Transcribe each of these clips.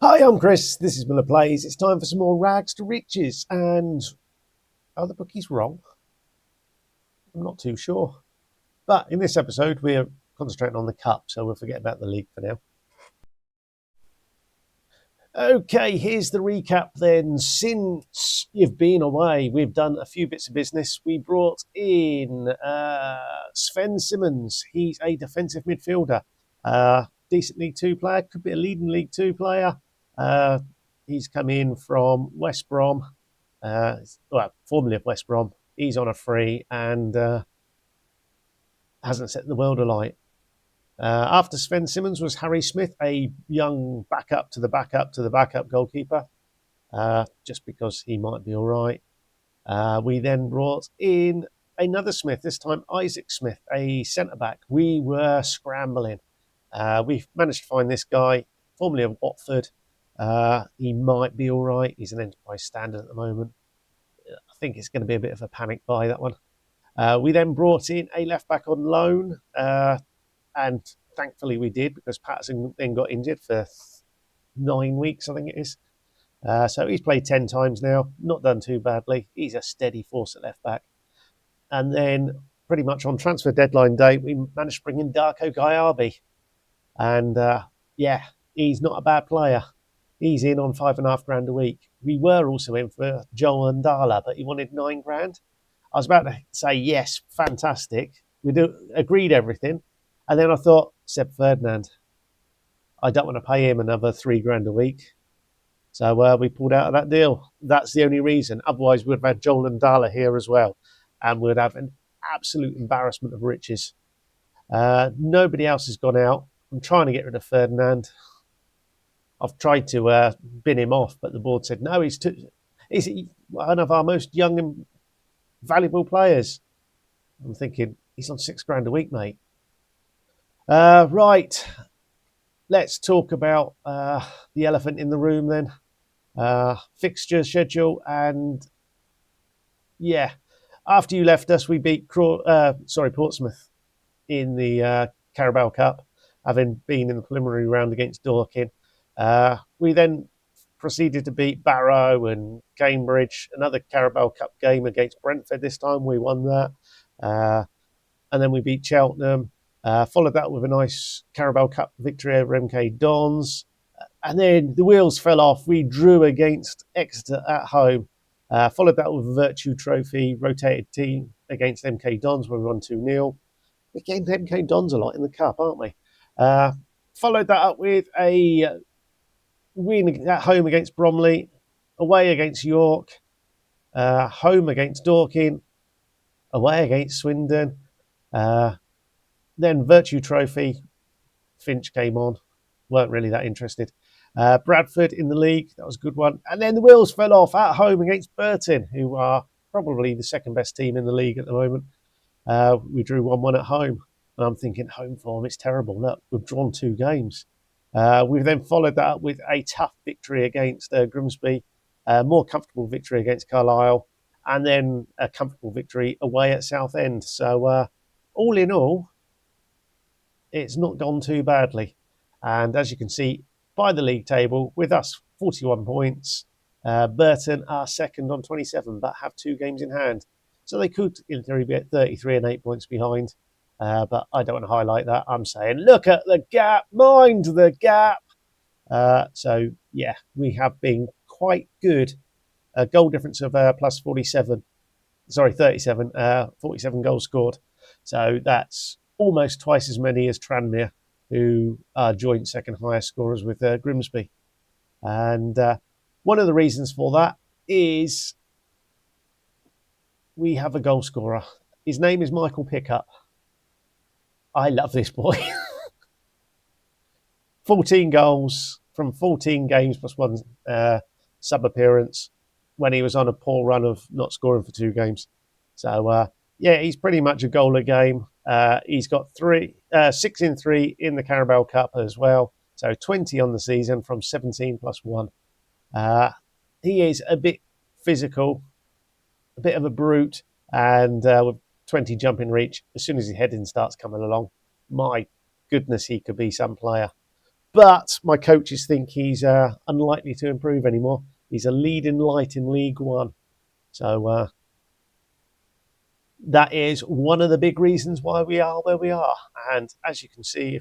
Hi, I'm Chris. This is Miller Plays. It's time for some more rags to riches. And are the bookies wrong? I'm not too sure. But in this episode, we're concentrating on the cup, so we'll forget about the league for now. Okay, here's the recap then. Since you've been away, we've done a few bits of business. We brought in Sven Simmons. He's a defensive midfielder, decent League Two player, could be a leading League Two player. Uh, he's come in from West Brom, formerly of West Brom. He's on a free and hasn't set the world alight. After Sven Simmons was Harry Smith, a young backup to the backup to the backup goalkeeper, just because he might be all right. We then brought in another Smith, this time Isaac Smith, a centre back. We were scrambling. We managed to find this guy, formerly of Watford. He might be all right. He's an enterprise standard at the moment. I think it's going to be a bit of a panic buy, that one. We then brought in a left back on loan. And thankfully we did, because Patterson then got injured for 9 weeks, I think it is. So he's played 10 times now, not done too badly. He's a steady force at left back. And then pretty much on transfer deadline day, we managed to bring in Darko Gyabi. And yeah, he's not a bad player. He's in on £5.5 a week. We were also in for Joel Ndala, but he wanted £9. I was about to say, yes, fantastic. We agreed everything. And then I thought, Seb Ferdinand, I don't want to pay him another £3 a week. So we pulled out of that deal. That's the only reason. Otherwise, we'd have had Joel Ndala here as well. And we'd have an absolute embarrassment of riches. Nobody else has gone out. I'm trying to get rid of Ferdinand. I've tried to bin him off, but the board said, no, he's one of our most young and valuable players. I'm thinking, he's on £6 a week, mate. Right. Let's talk about the elephant in the room then. Fixture schedule. And yeah, after you left us, we beat Portsmouth in the Carabao Cup, having been in the preliminary round against Dorking. We then proceeded to beat Barrow and Cambridge, another Carabao Cup game against Brentford this time. We won that. And then we beat Cheltenham. Followed that with a nice Carabao Cup victory over MK Dons. And then the wheels fell off. We drew against Exeter at home. Followed that with a Virtue Trophy, rotated team against MK Dons, where we won 2-0. We're getting MK Dons a lot in the Cup, aren't we? Followed that up with a win at home against Bromley, away against York, home against Dorking, away against Swindon. Then Virtue Trophy, Finch came on. Weren't really that interested. Bradford in the league, that was a good one. And then the wheels fell off at home against Burton, who are probably the second best team in the league at the moment. We drew 1-1 at home. And I'm thinking, home form, it's terrible. Look, we've drawn 2 games. We've then followed that up with a tough victory against Grimsby, a more comfortable victory against Carlisle, and then a comfortable victory away at Southend. So all in all, it's not gone too badly. And as you can see by the league table, with us 41 points, Burton are second on 27, but have 2 games in hand. So they could, in theory, be at 33 and 8 points behind. But I don't want to highlight that. I'm saying, look at the gap, mind the gap. So, yeah, we have been quite good. A goal difference of plus 37. Sorry, 37. 47 goals scored. So that's almost twice as many as Tranmere, who are joint second highest scorers with Grimsby. And one of the reasons for that is we have a goal scorer. His name is Michael Pickup. I love this boy. 14 goals from 14 games plus 1 sub appearance when he was on a poor run of not scoring for 2 games. So, yeah, he's pretty much a goal a game. He's got 6 in 3 in the Carabao Cup as well. So 20 on the season from 17 plus 1. He is a bit physical, a bit of a brute, and with 20 jumping reach, as soon as his heading starts coming along, my goodness, he could be some player. but my coaches think he's unlikely to improve anymore. He's a leading light in League One. So that is one of the big reasons why we are where we are. And as you can see,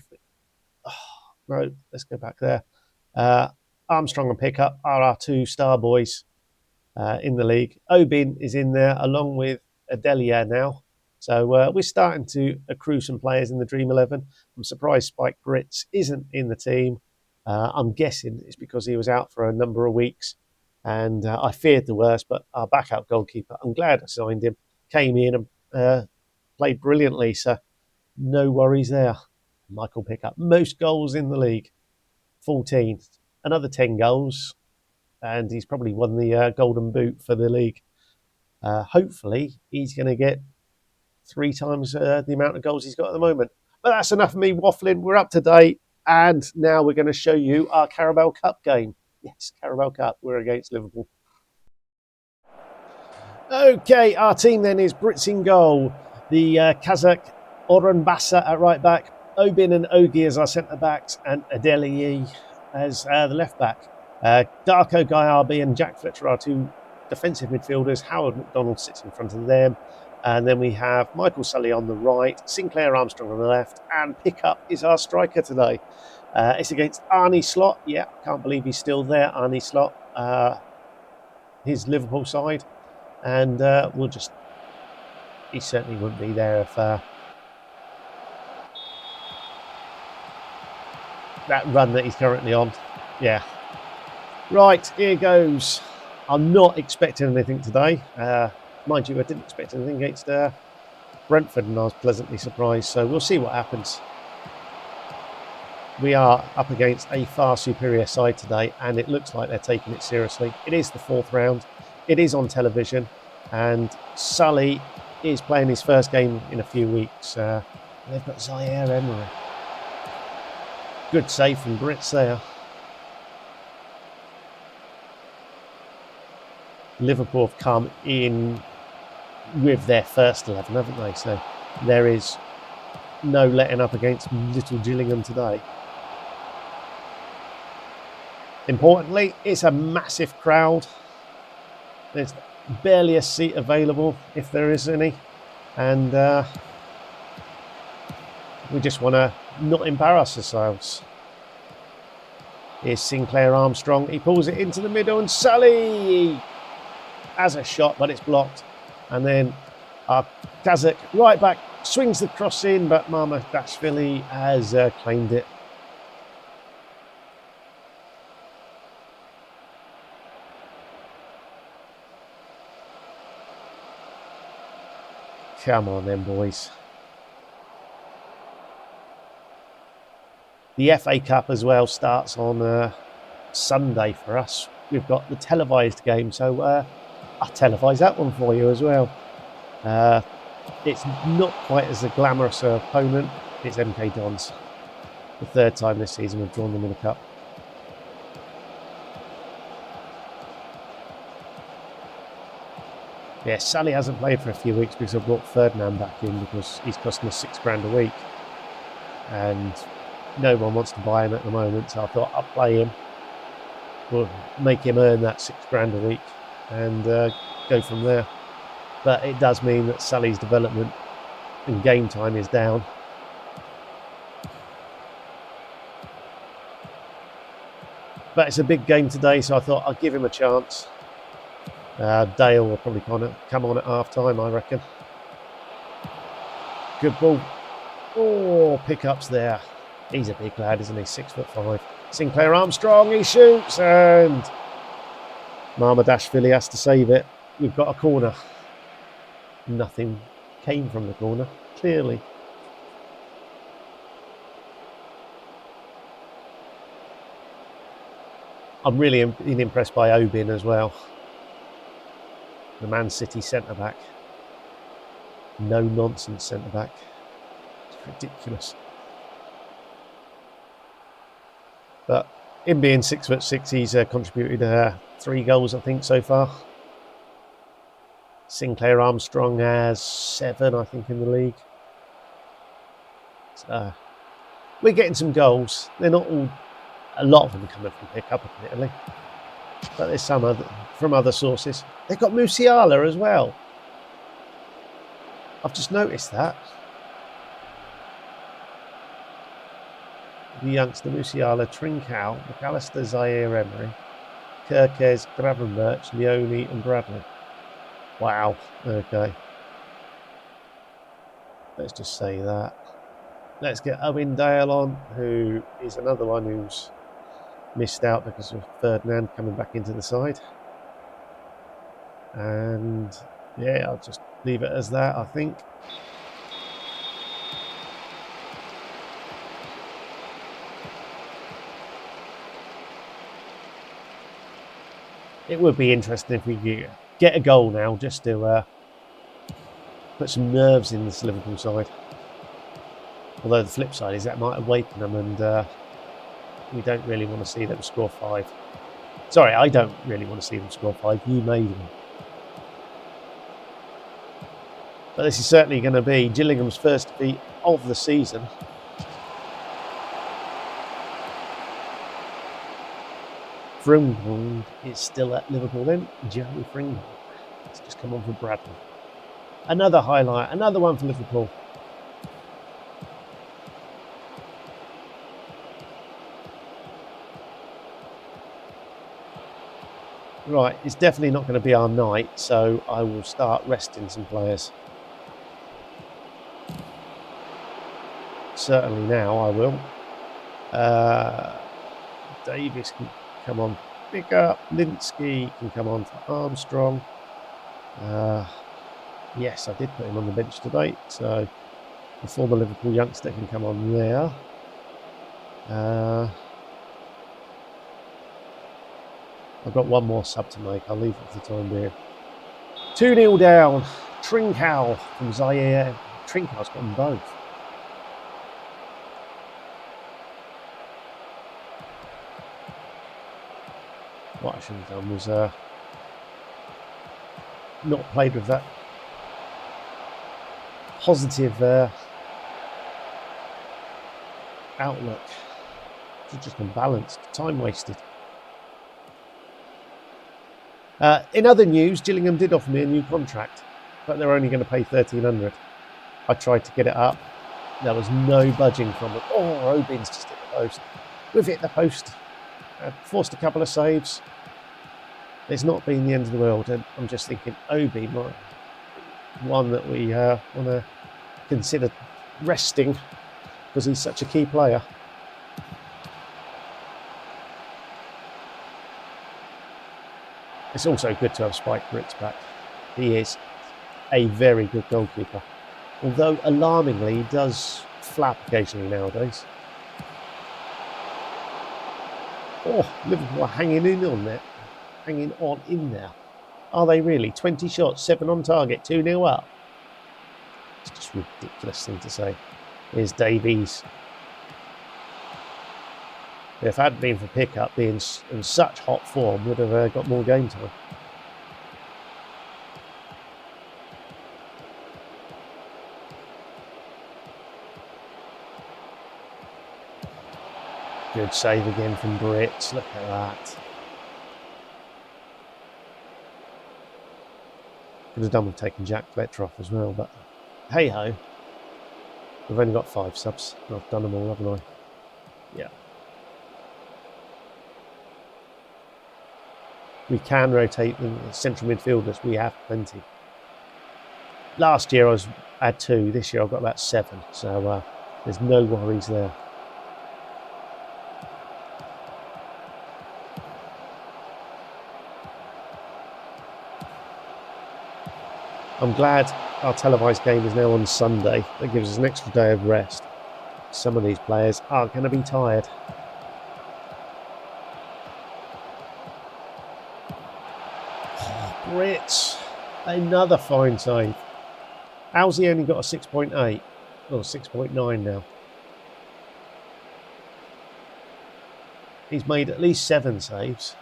let's go back there. Armstrong and Pickup are our two star boys in the league. Obin is in there along with Adelia now. So we're starting to accrue some players in the Dream 11. I'm surprised Spike Brits isn't in the team. I'm guessing it's because he was out for a number of weeks. And I feared the worst, but our backup goalkeeper, I'm glad I signed him, came in and played brilliantly. So no worries there. Michael Pickup, most goals in the league, 14. Another 10 goals. And he's probably won the Golden Boot for the league. Hopefully, he's going to get 3 times the amount of goals he's got at the moment. But that's enough of me waffling. We're up to date. And now we're going to show you our Carabao Cup game. Yes, Carabao Cup. We're against Liverpool. Okay, our team then is Brits in goal. The Kazakh Orhan Basa at right back. Obin and Ogi as our centre backs. And Adeli as the left back. Darko Guyarbi and Jack Fletcher are 2 defensive midfielders. Howard McDonald sits in front of them. And then we have Michael Sully on the right, Sinclair Armstrong on the left, and Pickup is our striker today. It's against Arnie Slot. Yeah, can't believe he's still there, Arnie Slot, his Liverpool side. And he certainly wouldn't be there if that run that he's currently on. Yeah. Right, here goes. I'm not expecting anything today. Mind you, I didn't expect anything against Brentford, and I was pleasantly surprised. So we'll see what happens. We are up against a far superior side today, and it looks like they're taking it seriously. It is the 4th round. It is on television, and Sully is playing his first game in a few weeks. They've got Zaire Emery. Good save from Brits there. Liverpool have come in with their first 11, haven't they? So there is no letting up against Little Gillingham today. Importantly, it's a massive crowd. There's barely a seat available, if there is any. And we just want to not embarrass ourselves. Here's Sinclair Armstrong. He pulls it into the middle, and Sully has a shot, but it's blocked. And then our Kazakh right back swings the cross in, but Mamardashvili has claimed it. Come on then, boys. The FA Cup as well starts on Sunday for us. We've got the televised game, so I'll televise that one for you as well. It's not quite as a glamorous opponent. It's MK Dons. The 3rd time this season we've drawn them in the cup. Yeah, Sally hasn't played for a few weeks because I brought Ferdinand back in because he's costing us £6 a week. And no one wants to buy him at the moment, so I thought I'll play him. We'll make him earn that £6 a week and go from there. But it does mean that Sally's development and game time is down. But it's a big game today, so I thought I'll give him a chance. Dale will probably come on at half time, I reckon. Good ball. Oh, pickups there. He's a big lad, isn't he? 6'5". Sinclair Armstrong, he shoots, and Mamardashvili has to save it. We've got a corner. Nothing came from the corner, clearly. I'm really impressed by Obin as well. The Man City centre-back. No-nonsense centre-back. It's ridiculous. But him being 6'6", he's contributed 3 goals, I think, so far. Sinclair Armstrong has 7, I think, in the league. So we're getting some goals. They're not all A lot of them are coming from pick-up, admittedly. But there's some other, from other sources. They've got Musiala as well. I've just noticed that. The youngster, Musiala, Trincao, McAllister, Zaire Emery, Kirkes, Gravenberch, Leone and Bradley. Wow, okay. Let's just say that. Let's get Owen Dale on, who is another one who's missed out because of Ferdinand coming back into the side. And yeah, I'll just leave it as that, I think. It would be interesting if we could get a goal now, just to put some nerves in this Liverpool side. Although the flip side is that might awaken them, and we don't really want to see them score 5. Sorry, I don't really want to see them score 5. You made them. But this is certainly going to be Gillingham's first defeat of the season. Fringholm is still at Liverpool then. Jeremy Fringholm. Let's just come on for Bradley. Another highlight, another one for Liverpool. Right, it's definitely not going to be our night, so I will start resting some players. Certainly now I will. Davis can come on pick up. Linsky can come on for Armstrong. Yes, I did put him on the bench today, so the former Liverpool youngster can come on there. I've got one more sub to make. I'll leave it for the time being. 2-0 down. Trincao from Zaire. Trincao's got them both. What I should have done was not played with that positive outlook. It's just unbalanced. Time wasted. In other news, Gillingham did offer me a new contract, but they're only going to pay $1,300. I tried to get it up. There was no budging from it. Oh, Robin's just hit the post. We've hit the post. Forced a couple of saves. It's not been the end of the world. And I'm just thinking Obi might be one that we want to consider resting because he's such a key player. It's also good to have Spike Brits back. He is a very good goalkeeper. Although, alarmingly, he does flap occasionally nowadays. Oh, Liverpool are hanging in on that. Hanging on in there. Are they really? 20 shots, 7 on target, 2-0 up. It's just a ridiculous thing to say. Here's Davies. If it hadn't been for pickup being in such hot form, would have got more game time. Good save again from Brits. Look at that. Could have done with taking Jack Fletcher off as well, but hey ho. We've only got 5 subs. I've done them all, haven't I? Yeah. We can rotate the central midfielders. We have plenty. Last year I had 2. This year I've got about 7. So there's no worries there. I'm glad our televised game is now on Sunday. That gives us an extra day of rest. Some of these players are going to be tired. Brits, another fine save. How's he only got a 6.8? Or 6.9 now? He's made at least 7 saves.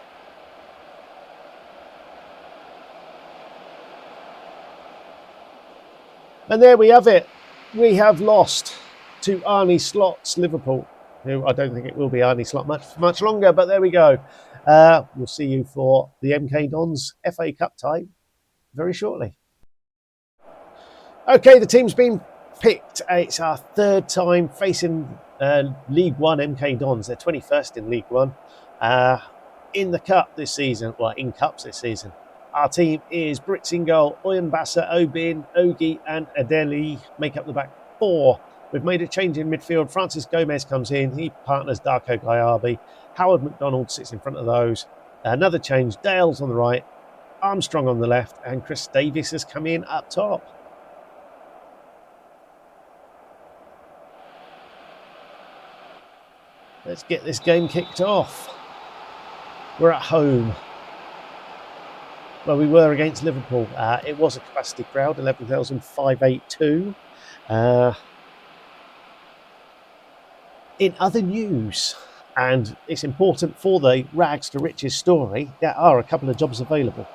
And there we have it. We have lost to Arne Slot's Liverpool. who I don't think it will be Arnie Slot much longer, but there we go. We'll see you for the MK Dons FA Cup tie very shortly. Okay, the team's been picked. It's our third time facing League One MK Dons. They're 21st in League One. In the cup this season, well, in cups this season, our team is Brits in goal, Oyunbasa, Obin, Ogi, and Adeli make up the back four. We've made a change in midfield. Francis Gomez comes in. He partners Darko Gyabi. Howard McDonald sits in front of those. Another change. Dale's on the right, Armstrong on the left, and Chris Davies has come in up top. Let's get this game kicked off. We're at home. Well, we were against Liverpool. It was a capacity crowd, 11,582. In other news, and it's important for the rags to riches story, there are a couple of jobs available.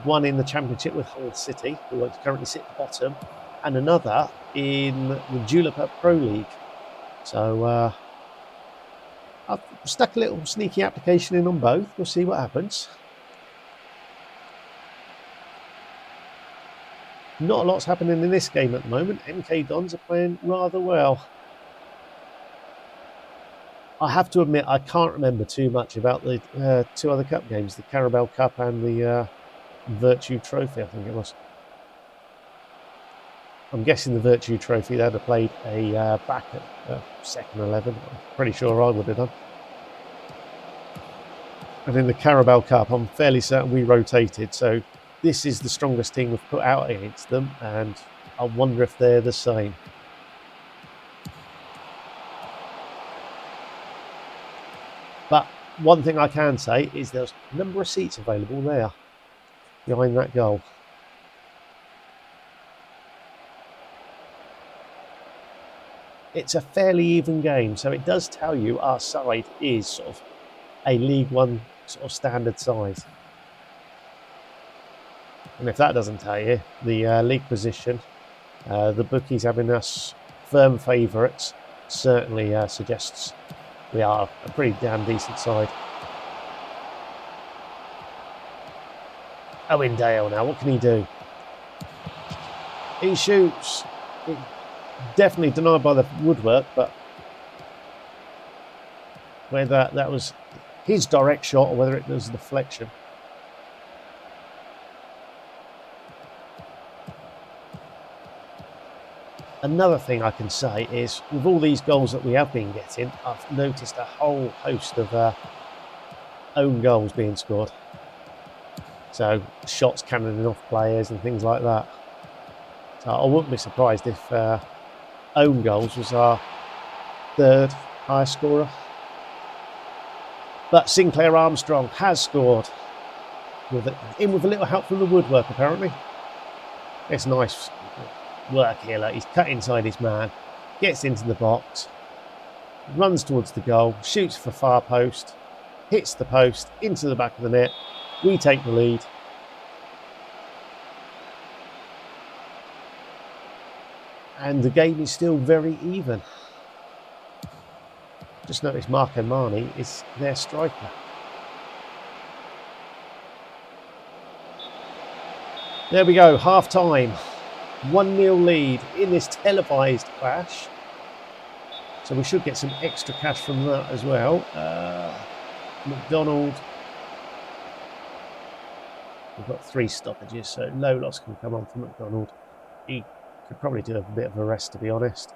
One in the Championship with Hull City, who currently sit at the bottom, and another in the Julep Pro League. So I've stuck a little sneaky application in on both. We'll see what happens. Not a lot's happening in this game at the moment. MK Dons are playing rather well. I have to admit, I can't remember too much about the two other cup games, the Carabao Cup and the Virtue Trophy, I think it was. I'm guessing the Virtue Trophy, they'd have played a back at second 11. I'm pretty sure I would have done. And in the Carabao Cup, I'm fairly certain we rotated. So this is the strongest team we've put out against them. And I wonder if they're the same. But one thing I can say is there's a number of seats available there behind that goal. It's a fairly even game, so it does tell you our side is sort of a League One sort of standard size. And if that doesn't tell you, the league position, the bookies having us firm favourites, certainly suggests we are a pretty damn decent side. Owen Dale now, what can he do? He shoots. Definitely denied by the woodwork, but whether that was his direct shot or whether it was a deflection. Another thing I can say is, with all these goals that we have been getting, I've noticed a whole host of own goals being scored. So shots cannoning off players and things like that. So I wouldn't be surprised if own goals was our third highest scorer. But Sinclair Armstrong has scored, with a little help from the woodwork apparently. It's nice work here. Like, he's cut inside his man, gets into the box, runs towards the goal, shoots for far post, hits the post, into the back of the net. We take the lead. And the game is still very even. Just notice Marco Mani is their striker. There we go, half time. 1-0 lead in this televised clash. So we should get some extra cash from that as well. McDonald. We've got 3 stoppages, so no loss can come on for McDonald. He could probably do a bit of a rest, to be honest.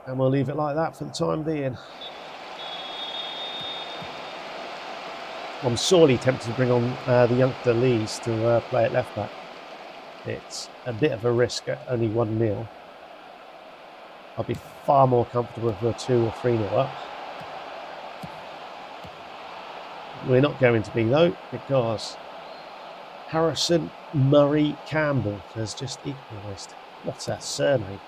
And we'll leave it like that for the time being. I'm sorely tempted to bring on the youngster Lees to play at left back. It's a bit of a risk at only 1-0. I'll be far more comfortable if we're 2 or 3-0 up. We're not going to be though, because Harrison Murray Campbell has just equalised. What a surname!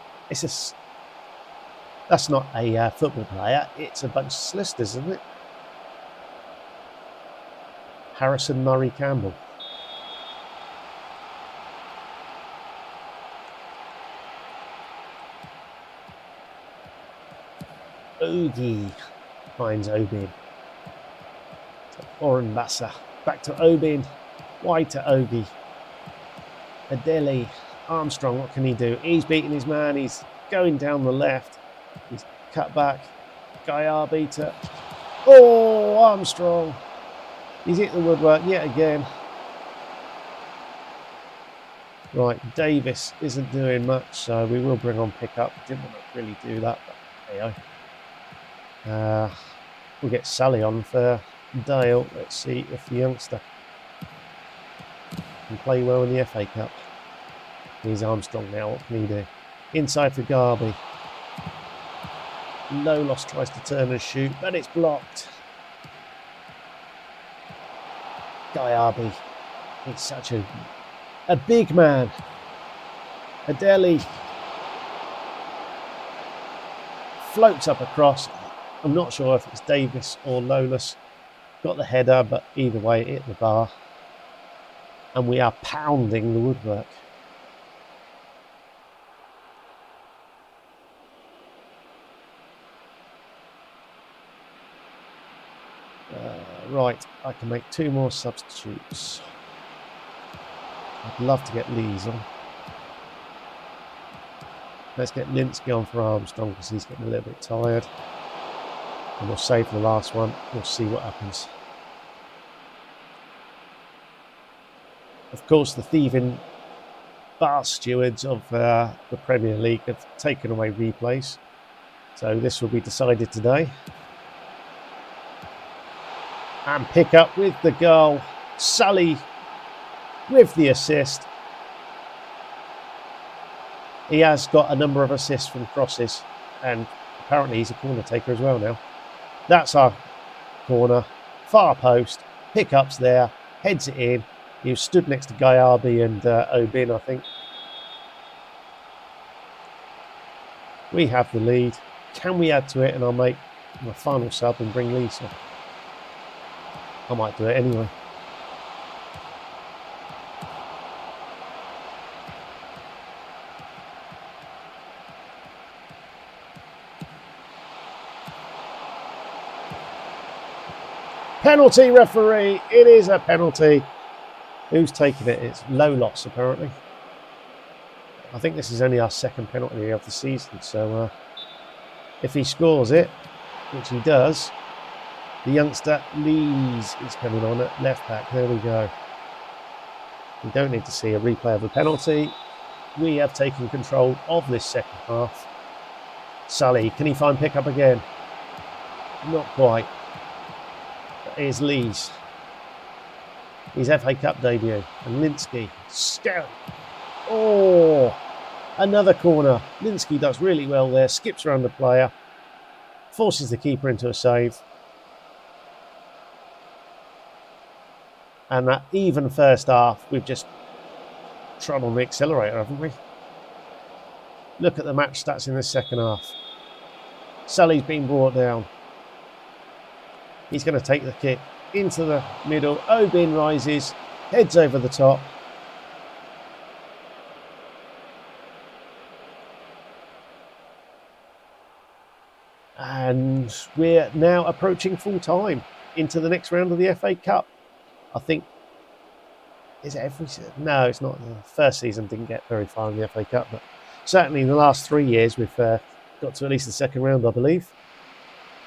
That's not a football player. It's a bunch of solicitors, isn't it? Harrison Murray Campbell. Ogie finds Obin. To Orenbasser. Back to Obin. Wide to Ogie. Adeli. Armstrong, what can he do? He's beating his man. He's going down the left. He's cut back. Gaia beater. Oh, Armstrong. He's hit the woodwork yet again. Right, Davis isn't doing much, so we will bring on pickup. Didn't want to really do that, but there you go. We'll get Sally on for Dale. Let's see if the youngster can play well in the FA Cup. He's Armstrong now. What can he do? Inside for Garby. Lolos tries to turn and shoot, but it's blocked. Gaiabi. He's such a big man. Adeli floats up across. I'm not sure if it's Davis or Lolas. Got the header, but either way, it hit the bar. And we are pounding the woodwork. Right, I can make 2 more substitutes. I'd love to get Lees on. Let's get Linsky on for Armstrong because he's getting a little bit tired. And we'll save the last one. We'll see what happens. Of course, the thieving bar stewards of the Premier League have taken away replays. So this will be decided today. And pick up with the goal. Sully with the assist. He has got a number of assists from crosses, and apparently he's a corner taker as well now. That's our corner. Far post. Pickups there. Heads it in. He was stood next to Gaiabi and Obin, I think. We have the lead. Can we add to it? And I'll make my final sub and bring Lisa. I might do it anyway. Penalty, referee. It is a penalty. Who's taking it? It's Lolos, apparently. I think this is only our second penalty of the season. So if he scores it, which he does, the youngster Lees is coming on at left back. There we go. We don't need to see a replay of the penalty. We have taken control of this second half. Sully, can he find pickup again? Not quite. Here's Lees. His FA Cup debut. And Linsky. Scout. Oh, another corner. Linsky does really well there. Skips around the player. Forces the keeper into a save. And that even first half, we've just trod on the accelerator, haven't we? Look at the match stats in the second half. Sully's been brought down. He's going to take the kick into the middle. Obin rises, heads over the top. And we're now approaching full time into the next round of the FA Cup. I think, is it every season? No, it's not. The first season didn't get very far in the FA Cup, but certainly in the last 3 years we've got to at least the second round, I believe.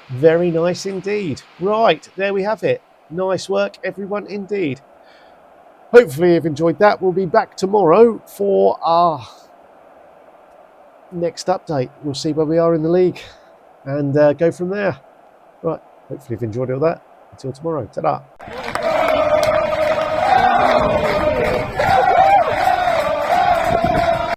Very nice indeed. Right, there we have it. Nice work, everyone, indeed. Hopefully you've enjoyed that. We'll be back tomorrow for our next update. We'll see where we are in the league and go from there. Right, hopefully you've enjoyed all that. Until tomorrow. Ta-da.